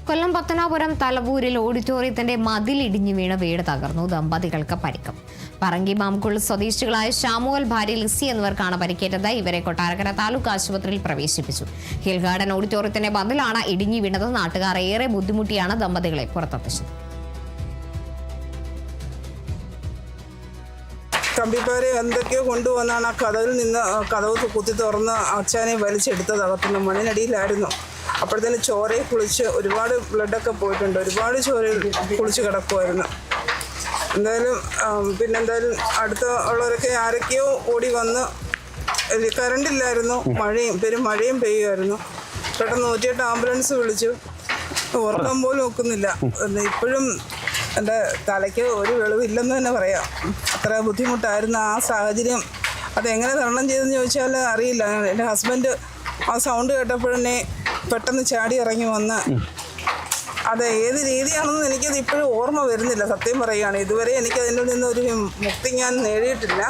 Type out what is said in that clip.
കൊല്ലം പത്തനാപുരം തലവൂരിൽ ഓഡിറ്റോറിയത്തിന്റെ മതിലിടിഞ്ഞു വീണ് വീട് തകർന്നു. ദമ്പതികൾക്ക് പരിക്കും. പറങ്കി മാംകുള് സ്വദേശികളായ ഷാമുവൽ, ഭാര്യ ലിസി എന്നിവർക്കാണ് പരിക്കേറ്റത്. ഇവരെ കൊട്ടാരക്കര താലൂക്ക് ആശുപത്രിയിൽ പ്രവേശിപ്പിച്ചു. ഹിൽ ഗാർഡൻ ഓഡിറ്റോറിയത്തിന്റെ മതിലാണ് ഇടിഞ്ഞു വീണത്. നാട്ടുകാർ ഏറെ ബുദ്ധിമുട്ടിയാണ് ദമ്പതികളെ പുറത്തെത്തിച്ചത്. കമ്പിപ്പാരെ എന്തൊക്കെയോ കൊണ്ടുവന്നാണ് ആ കഥയിൽ നിന്ന് കഥവ് കുത്തി തുറന്ന് അച്ഛനെ വലിച്ചെടുത്തത്. അകത്തുനിന്ന് മണ്ണിനടിയിലായിരുന്നു. അപ്പോഴത്തേന് ചോരയിൽ കുളിച്ച് ഒരുപാട് ബ്ലഡൊക്കെ പോയിട്ടുണ്ട്. ഒരുപാട് ചോരയിൽ കുളിച്ച് കിടക്കുമായിരുന്നു. എന്തായാലും അടുത്ത ഉള്ളവരൊക്കെ ആരൊക്കെയോ ഓടി വന്ന്, കറണ്ടില്ലായിരുന്നു, പെരും മഴയും പെയ്യുമായിരുന്നു. പെട്ടെന്ന് 108 ആംബുലൻസ് വിളിച്ചു. ഉറക്കം പോലും നോക്കുന്നില്ല. ഇപ്പോഴും എൻ്റെ തലയ്ക്ക് ഒരു വെളിവില്ലെന്ന് തന്നെ പറയാം. അത്ര ബുദ്ധിമുട്ടായിരുന്നു ആ സാഹചര്യം. അതെങ്ങനെ തരണം ചെയ്തെന്ന് ചോദിച്ചാൽ അറിയില്ല. എൻ്റെ ഹസ്ബൻഡ് ആ സൗണ്ട് കേട്ടപ്പോഴേ പെട്ടെന്ന് ചാടി ഇറങ്ങി വന്ന്, അത് ഏത് രീതിയാണെന്ന് എനിക്കത് ഇപ്പോഴും ഓർമ്മ വരുന്നില്ല. സത്യം പറയുകയാണ്, ഇതുവരെ എനിക്കതിൽ നിന്നൊരു മുക്തി ഞാൻ നേടിയിട്ടില്ല.